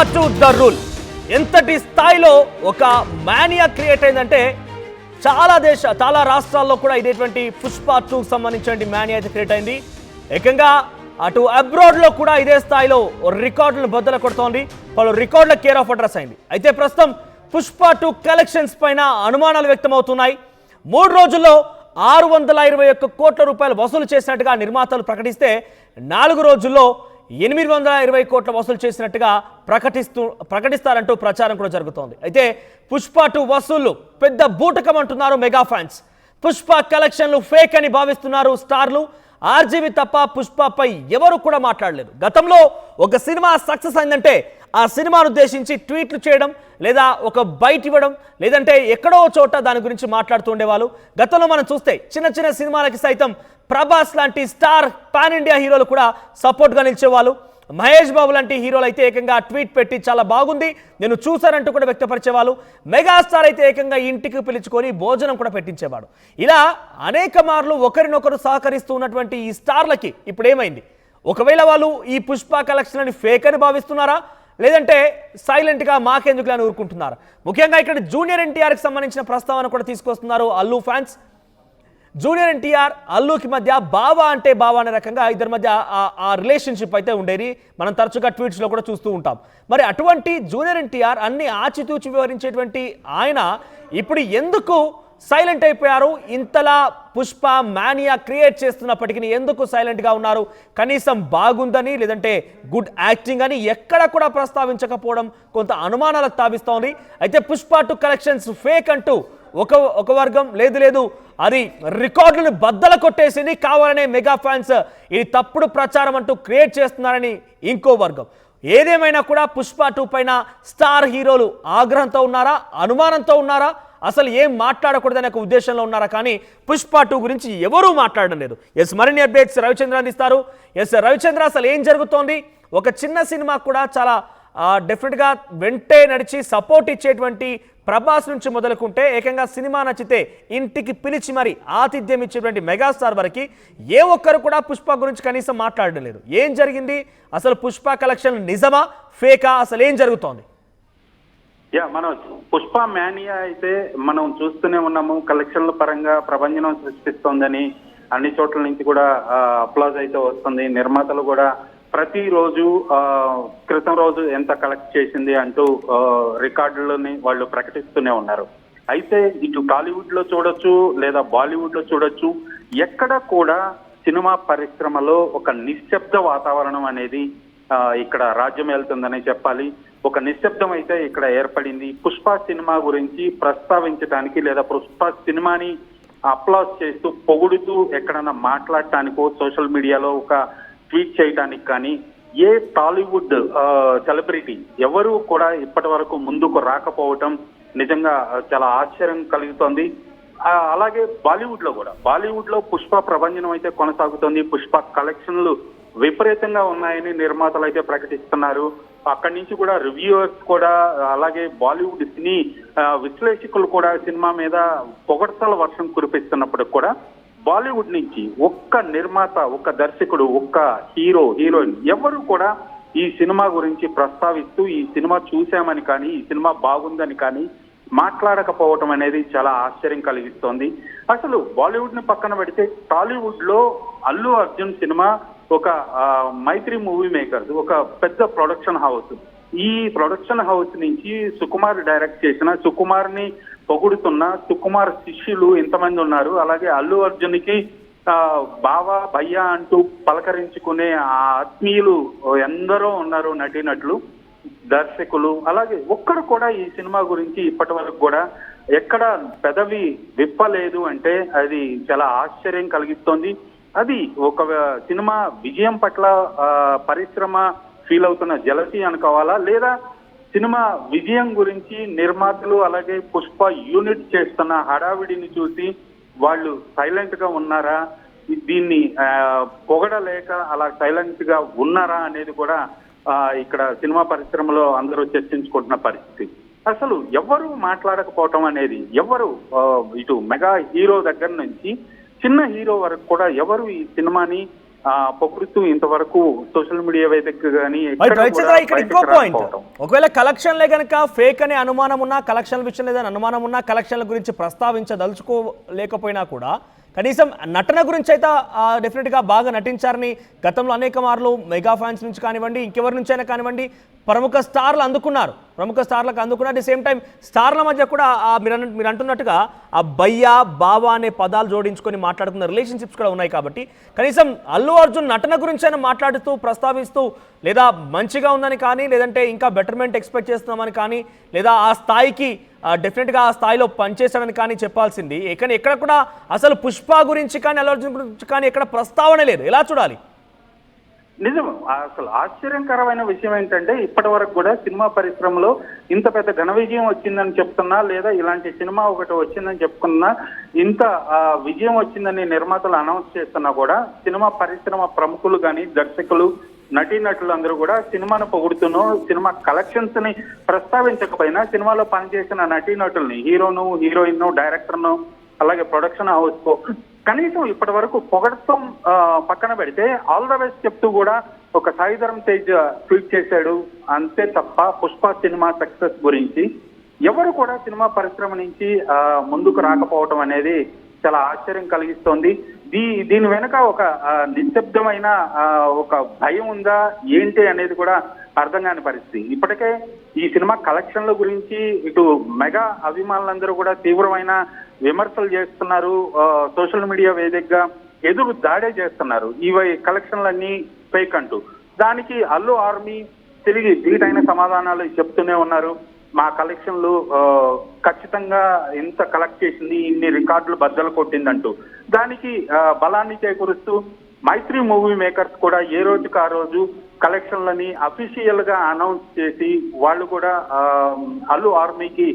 2 the rule ఎంతటి స్థాయిలో ఒక మానియా క్రియేట్ అయిందంటే చాలా రాష్ట్రాల్లో కూడా ఇదేటువంటి పుష్ప 2 సంబంధించిన మానియా అయితే క్రియేట్ అయింది. ఏకంగా అటు అబ్రాడ్లో కూడా ఇదే స్థాయిలో రికార్డులను బద్దలు కొడుతోంది. పలు రికార్డుల కేర్ ఆఫ్ అడ్రస్ అయింది. అయితే ప్రస్తుతం పుష్ప 2 కలెక్షన్స్ పైన అనుమానాలు వ్యక్తమవుతున్నాయి. 3 రోజుల్లో 621 కోట్ల రూపాయలు వసూలు చేసినట్టుగా నిర్మాతలు ప్రకటిస్తే 4 రోజుల్లో 820 కోట్ల వసూలు చేసినట్టుగా ప్రకటిస్తారంటూ ప్రచారం కూడా జరుగుతోంది. అయితే పుష్ప 2 వసూళ్లు పెద్ద బూటకం అంటున్నారు మెగా ఫ్యాన్స్. పుష్ప కలెక్షన్లు ఫేక్ అని భావిస్తున్నారు స్టార్లు. ఆర్జీవి తప్ప పుష్పపై ఎవరు కూడా మాట్లాడలేదు. గతంలో ఒక సినిమా సక్సెస్ అయిందంటే ఆ సినిమాను ఉద్దేశించి ట్వీట్లు చేయడం, లేదా ఒక బైట్ ఇవ్వడం, లేదంటే ఎక్కడో చోట దాని గురించి మాట్లాడుతూ ఉండేవాళ్ళు. గతంలో మనం చూస్తే చిన్న సినిమాలకి సైతం ప్రభాస్ లాంటి స్టార్ పాన్ ఇండియా హీరోలు కూడా సపోర్ట్గా నిలిచేవాళ్ళు. మహేష్ బాబు లాంటి హీరోలు అయితే ఏకంగా ట్వీట్ పెట్టి చాలా బాగుంది నేను చూశానంటూ కూడా వ్యక్తపరిచేవాళ్ళు. మెగాస్టార్ అయితే ఏకంగా ఇంటికి పిలుచుకొని భోజనం కూడా పెట్టించేవాడు. ఇలా అనేక మార్లు ఒకరినొకరు సహకరిస్తూ ఉన్నటువంటి ఈ స్టార్లకి ఇప్పుడు ఏమైంది? ఒకవేళ వాళ్ళు ఈ పుష్ప కలెక్షన్ అని ఫేక్ అని భావిస్తున్నారా, లేదంటే సైలెంట్గా మాకెందుకు అని ఊరుకుంటున్నారు? ముఖ్యంగా ఇక్కడ జూనియర్ ఎన్టీఆర్కి సంబంధించిన ప్రస్తావన కూడా తీసుకొస్తున్నారు అల్లు ఫ్యాన్స్. జూనియర్ ఎన్టీఆర్ అల్లుకి మధ్య బావా అంటే బావా అనే రకంగా ఇద్దరి మధ్య ఆ రిలేషన్షిప్ అయితే ఉండేది. మనం తరచుగా ట్వీట్స్లో కూడా చూస్తూ ఉంటాం. మరి అటువంటి జూనియర్ ఎన్టీఆర్ అన్ని ఆచితూచి వివరించేటువంటి ఆయన ఇప్పుడు ఎందుకు సైలెంట్ అయిపోయారు? ఇంతలా పుష్ప మానియా క్రియేట్ చేస్తున్నప్పటికీ ఎందుకు సైలెంట్గా ఉన్నారు? కనీసం బాగుందని, లేదంటే గుడ్ యాక్టింగ్ అని ఎక్కడ కూడా ప్రస్తావించకపోవడం కొంత అనుమానాలకు తావిస్తోంది. అయితే పుష్ప 2 కలెక్షన్స్ ఫేక్ అంటూ ఒక వర్గం, లేదు అది రికార్డులను బద్దలు కొట్టేసింది కావాలనే మెగా ఫ్యాన్స్ ఇది తప్పుడు ప్రచారం అంటూ క్రియేట్ చేస్తున్నారని ఇంకో వర్గం. ఏదేమైనా కూడా పుష్ప 2 పైన స్టార్ హీరోలు ఆగ్రహంతో ఉన్నారా, అనుమానంతో ఉన్నారా, అసలు ఏం మాట్లాడకూడదనే ఒక ఉద్దేశంలో ఉన్నారా? కానీ పుష్ప 2 గురించి ఎవరూ మాట్లాడడం లేదు. మరిన్ని అప్డేట్స్ రవిచంద్ర అందిస్తారు. రవిచంద్ర, అసలు ఏం జరుగుతోంది? ఒక చిన్న సినిమా కూడా చాలా డెఫినెట్గా వెంటే నడిచి సపోర్ట్ ఇచ్చేటువంటి ప్రభాస్ నుంచి మొదలుకుంటే ఏకంగా సినిమా నచ్చితే ఇంటికి పిలిచి మరి ఆతిథ్యం ఇచ్చేటువంటి మెగాస్టార్ వరకు ఏ ఒక్కరు కూడా పుష్ప గురించి కనీసం మాట్లాడడం లేదు. ఏం జరిగింది అసలు? పుష్ప కలెక్షన్ నిజమా ఫేకా? అసలు ఏం జరుగుతోంది? మనం పుష్ప మానియా అయితే మనం చూస్తూనే ఉన్నాము. కలెక్షన్ల పరంగా ప్రభంజనం సృష్టిస్తోందని అన్ని చోట్ల నుంచి కూడా అప్లాజ్ అయితే వస్తుంది. నిర్మాతలు కూడా ప్రతిరోజు క్రితం రోజు ఎంత కలెక్ట్ చేసింది అంటూ రికార్డులని వాళ్ళు ప్రకటిస్తూనే ఉన్నారు. అయితే ఇటు టాలీవుడ్ లో చూడొచ్చు, లేదా బాలీవుడ్ లో చూడొచ్చు, ఎక్కడ కూడా సినిమా పరిశ్రమలో ఒక నిశ్శబ్ద వాతావరణం అనేది ఇక్కడ రాజ్యం వెళ్తుందనే చెప్పాలి. ఒక నిశ్శబ్దం అయితే ఇక్కడ ఏర్పడింది. పుష్ప సినిమా గురించి ప్రస్తావించడానికి, లేదా పుష్ప సినిమాని అప్లాజ్ చేస్తూ పొగుడుతూ ఎక్కడన్నా మాట్లాడటానికో, సోషల్ మీడియాలో ఒక ట్వీట్ చేయడానికి కానీ ఏ టాలీవుడ్ సెలబ్రిటీ ఎవరు కూడా ఇప్పటి వరకు ముందుకు రాకపోవటం నిజంగా చాలా ఆశ్చర్యం కలుగుతోంది. అలాగే బాలీవుడ్ లో పుష్ప ప్రభంజనం అయితే కొనసాగుతోంది. పుష్ప కలెక్షన్లు విపరీతంగా ఉన్నాయని నిర్మాతలు అయితే ప్రకటిస్తున్నారు. అక్కడి నుంచి కూడా రివ్యూవర్స్ కూడా, అలాగే బాలీవుడ్ సినీ విశ్లేషకులు కూడా సినిమా మీద పొగడ్తల వర్షం కురిపిస్తున్నప్పుడు కూడా బాలీవుడ్ నుంచి ఒక్క నిర్మాత, ఒక్క దర్శకుడు, ఒక్క హీరోయిన్ ఎవరు కూడా ఈ సినిమా గురించి ప్రస్తావిస్తూ ఈ సినిమా చూశామని కానీ, ఈ సినిమా బాగుందని కానీ మాట్లాడకపోవటం అనేది చాలా ఆశ్చర్యం కలిగిస్తోంది. అసలు బాలీవుడ్ ని పక్కన పెడితే టాలీవుడ్ లో అల్లు అర్జున్ సినిమా ఒక మైత్రి మూవీ మేకర్స్, ఒక పెద్ద ప్రొడక్షన్ హౌస్. ఈ ప్రొడక్షన్ హౌస్ నుంచి సుకుమార్ డైరెక్ట్ చేసిన, సుకుమార్ ని పొగుడుతున్న సుకుమార్ శిష్యులు ఇంతమంది ఉన్నారు. అలాగే అల్లు అర్జున్ కి బావా భయ్యా అంటూ పలకరించుకునే ఆత్మీయులు ఎందరో ఉన్నారు, నటీనటులు, దర్శకులు. అలాగే ఒక్కడు కూడా ఈ సినిమా గురించి ఇప్పటి వరకు కూడా ఎక్కడ పెదవి విప్పలేదు అంటే అది చాలా ఆశ్చర్యం కలిగిస్తోంది. అది ఒక సినిమా విజయం పట్ల పరిశ్రమ ఫీల్ అవుతున్న జలసీ అనుకోవాలా, లేదా సినిమా విజయం గురించి నిర్మాతలు అలాగే పుష్ప యూనిట్ చేస్తున్న హడావిడిని చూసి వాళ్ళు సైలెంట్ గా ఉన్నారా, దీన్ని పొగడలేక అలా సైలెంట్ గా ఉన్నారా అనేది కూడా ఇక్కడ సినిమా పరిశ్రమలో అందరూ చర్చించుకుంటున్న పరిస్థితి. అసలు ఎవరు మాట్లాడకపోవటం అనేది, ఎవరు ఇటు మెగా హీరో దగ్గర నుంచి చిన్న హీరో వరకు కూడా ఎవరు ఈ సినిమాని పొగుడుతూ ఇంతవరకు సోషల్ మీడియా వేదిక కానీ ఇక్కడ ఇంకో పాయింట్, ఒకవేళ కలెక్షన్లే కనుక ఫేక్ అనే అనుమానం ఉన్నా, కలెక్షన్ల విషయం లేదని అనుమానం ఉన్నా, కలెక్షన్ల గురించి ప్రస్తావించదలుచుకోలేకపోయినా కూడా కనీసం నటన గురించి అయితే డెఫినెట్గా బాగా నటించారని గతంలో అనేక మార్లు మెగా ఫ్యాన్స్ నుంచి కానివ్వండి, ఇంకెవరి నుంచి అయినా కానివ్వండి, ప్రముఖ స్టార్లు అందుకున్నారు. ప్రముఖ స్టార్లకు అందుకున్నారు. అట్ ది సేమ్ టైం స్టార్ల మధ్య కూడా మీరు అంటున్నట్టుగా ఆ భయ్యా బావా అనే పదాలు జోడించుకొని మాట్లాడుకున్న రిలేషన్షిప్స్ కూడా ఉన్నాయి. కాబట్టి కనీసం అల్లు అర్జున్ నటన గురించి అయినా మాట్లాడుతూ ప్రస్తావిస్తూ, లేదా మంచిగా ఉందని కానీ, లేదంటే ఇంకా బెటర్మెంట్ ఎక్స్పెక్ట్ చేస్తున్నామని కానీ, లేదా ఆ స్థాయికి డెఫినెట్గా ఆ స్థాయిలో పనిచేశాడని కానీ చెప్పాల్సింది. ఎక్కడ కూడా అసలు పుష్ప గురించి కానీ అల్లు అర్జున్ గురించి కానీ ఎక్కడ ప్రస్తావన లేదు. ఎలా చూడాలి? నిజం. అసలు ఆశ్చర్యకరమైన విషయం ఏంటంటే ఇప్పటి వరకు కూడా సినిమా పరిశ్రమలో ఇంత పెద్ద ఘన విజయం వచ్చిందని చెప్తున్నా, లేదా ఇలాంటి సినిమా ఒకటి వచ్చిందని చెప్పుకున్నా, ఇంత విజయం వచ్చిందని నిర్మాతలు అనౌన్స్ చేస్తున్నా కూడా సినిమా పరిశ్రమ ప్రముఖులు కానీ, దర్శకులు, నటీనటులు అందరూ కూడా సినిమాను పొగుడుతూనో, సినిమా కలెక్షన్స్ ని ప్రస్తావించకపోయినా సినిమాలో పనిచేసిన నటీనటుల్ని, హీరోను, హీరోయిన్, డైరెక్టర్ను, అలాగే ప్రొడక్షన్ హౌస్ కనీసం ఇప్పటి వరకు పొగడటం పక్కన పెడితే ఆల్ ద బెస్ట్ చెప్తూ కూడా ఒక సాయిధరమ్ తేజ్ ట్వీట్ చేశాడు. అంతే తప్ప పుష్ప సినిమా సక్సెస్ గురించి ఎవరు కూడా సినిమా పరిశ్రమ నుంచి ముందుకు రాకపోవటం అనేది చాలా ఆశ్చర్యం కలిగిస్తోంది. దీని వెనుక ఒక నిశ్శబ్దమైన ఒక భయం ఉందా ఏంటి అనేది కూడా అర్థం కాని పరిస్థితి. ఇప్పటికే ఈ సినిమా కలెక్షన్ల గురించి ఇటు మెగా అభిమానులందరూ కూడా తీవ్రమైన విమర్శలు చేస్తున్నారు. సోషల్ మీడియా వేదికగా ఎదురు దాడే చేస్తున్నారు. ఇవి కలెక్షన్లన్నీ ఫేక్ అంటూ. దానికి అల్లు ఆర్మీ తిరిగి ధీటైన సమాధానాలు చెప్తూనే ఉన్నారు. మా కలెక్షన్లు ఖచ్చితంగా ఇంత కలెక్ట్ చేసింది, ఇన్ని రికార్డులు బద్దలు కొట్టిందంటూ దానికి బలాన్ని చేకూరుస్తూ మైత్రి మూవీ మేకర్స్ కూడా ఏ రోజుకి ఆ రోజు కలెక్షన్లని అఫీషియల్ గా అనౌన్స్ చేసి వాళ్ళు కూడా అల్లు ఆర్మీకి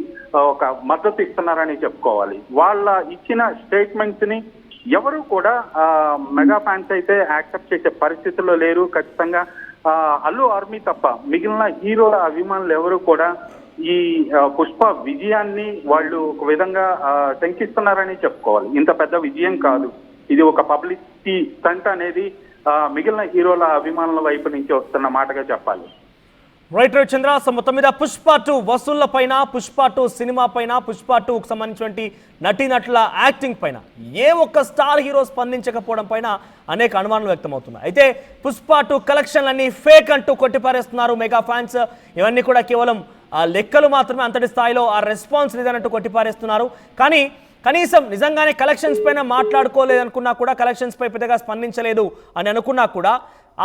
ఒక మద్దతు ఇస్తున్నారని చెప్పుకోవాలి. వాళ్ళ ఇచ్చిన స్టేట్మెంట్స్ ని ఎవరు కూడా మెగా ఫ్యాన్స్ అయితే యాక్సెప్ట్ చేసే పరిస్థితుల్లో లేరు. ఖచ్చితంగా అల్లు ఆర్మీ తప్ప మిగిలిన హీరోల అభిమానులు ఎవరు కూడా ఈ పుష్ప విజయాన్ని వాళ్ళు ఒక విధంగా శంకిస్తున్నారని చెప్పుకోవాలి. ఇంత పెద్ద విజయం కాదు, ఇది ఒక పబ్లిసిటీ స్టంట్ అనేది మిగిలిన హీరోల అభిమానుల వైపు నుంచి వస్తున్న మాటగా చెప్పాలి. రైట్ చంద్ర, మొత్తం మీద పుష్ప 2 వసూళ్ల పైన, పుష్ప 2 సినిమా పైన, పుష్ప 2కు సంబంధించినటువంటి నటీనటుల యాక్టింగ్ పైన ఏ ఒక్క స్టార్ హీరో స్పందించకపోవడం పైన అనేక అనుమానాలు వ్యక్తమవుతున్నాయి. అయితే పుష్ప 2 కలెక్షన్లన్నీ ఫేక్ అంటూ కొట్టిపారేస్తున్నారు మెగా ఫ్యాన్స్. ఇవన్నీ కూడా కేవలం లెక్కలు మాత్రమే, అంతటి స్థాయిలో ఆ రెస్పాన్స్ లేదన్నట్టు కొట్టిపారేస్తున్నారు. కానీ కనీసం నిజంగానే కలెక్షన్స్ పైన మాట్లాడుకోలేదనుకున్నా కూడా, కలెక్షన్స్ పై పెద్దగా స్పందించలేదు అని అనుకున్నా కూడా,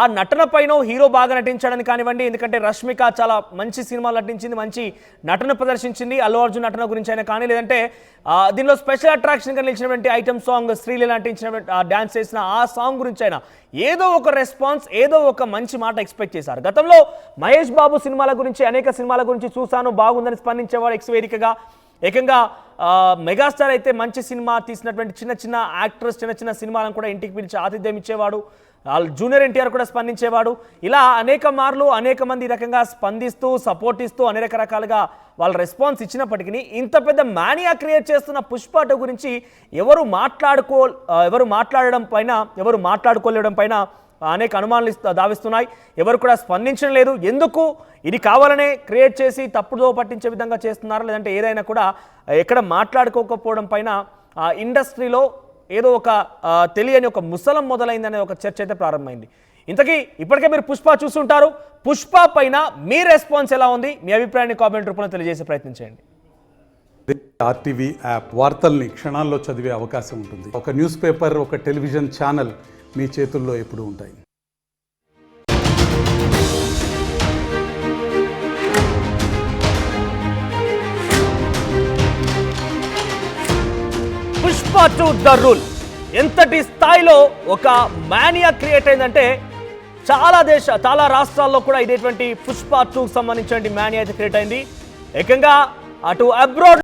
ఆ నటన పైన హీరో బాగా నటించాడని కానివ్వండి, ఎందుకంటే రష్మిక చాలా మంచి సినిమాలు నటించింది, మంచి నటన ప్రదర్శించింది, అల్లు అర్జున్ నటన గురించి అయినా కానీ, లేదంటే దీనిలో స్పెషల్ అట్రాక్షన్గా నిలిచినటువంటి ఐటమ్ సాంగ్ శ్రీలీల నటించినటువంటి డాన్స్ చేసిన ఆ సాంగ్ గురించి అయినా ఏదో ఒక రెస్పాన్స్, ఏదో ఒక మంచి మాట ఎక్స్పెక్ట్ చేశారు. గతంలో మహేష్ బాబు సినిమాల గురించి, అనేక సినిమాల గురించి చూశాను, బాగుందని స్పందించేవాడు ఎక్స్ వేదికగా. ఏకంగా మెగాస్టార్ అయితే మంచి సినిమా తీసినటువంటి చిన్న చిన్న యాక్టర్స్, చిన్న చిన్న సినిమాలను కూడా ఇంటికి పిలిచి ఆతిథ్యం ఇచ్చేవాడు. జూనియర్ ఎన్టీఆర్ కూడా స్పందించేవాడు. ఇలా అనేక మార్లు అనేక మంది ఈ రకంగా స్పందిస్తూ, సపోర్ట్ ఇస్తూ అనేక రకాలుగా వాళ్ళ రెస్పాన్స్ ఇచ్చినప్పటికీ ఇంత పెద్ద మానియా క్రియేట్ చేస్తున్న పుష్ప 2 గురించి ఎవరు మాట్లాడుకోలేడం పైన అనేక అనుమానాలు దావిస్తున్నాయి. ఎవరు కూడా స్పందించడం లేదు. ఎందుకు ఇది కావాలనే క్రియేట్ చేసి తప్పుదో పట్టించే విధంగా చేస్తున్నారా, లేదంటే ఏదైనా కూడా ఎక్కడ మాట్లాడుకోకపోవడం పైన ఇండస్ట్రీలో ఏదో ఒక తెలియని ఒక ముసలం మొదలైందనే ఒక చర్చ అయితే ప్రారంభమైంది. ఇంతకీ ఇప్పటికే మీరు పుష్ప చూస్తుంటారు. పుష్ప పైన మీ రెస్పాన్స్ ఎలా ఉంది? మీ అభిప్రాయాన్ని కామెంట్ రూపంలో తెలియజేసే ప్రయత్నం చేయండి. ఆర్టీవీ యాప్ వార్తల్ని క్షణాల్లో చదివే అవకాశం ఉంటుంది. ఒక న్యూస్ పేపర్, ఒక టెలివిజన్ ఛానల్ మీ చేతుల్లో ఎప్పుడూ ఉంటాయి. పుష్ప 2 ద రూల్ ఎంతటి స్థాయిలో ఒక మానియా క్రియేట్ అయిందంటే చాలా రాష్ట్రాల్లో కూడా ఇదేటువంటి పుష్ప 2కు సంబంధించిన మానియా అయితే క్రియేట్ అయింది. ఏకంగా అటు అబ్రాడ్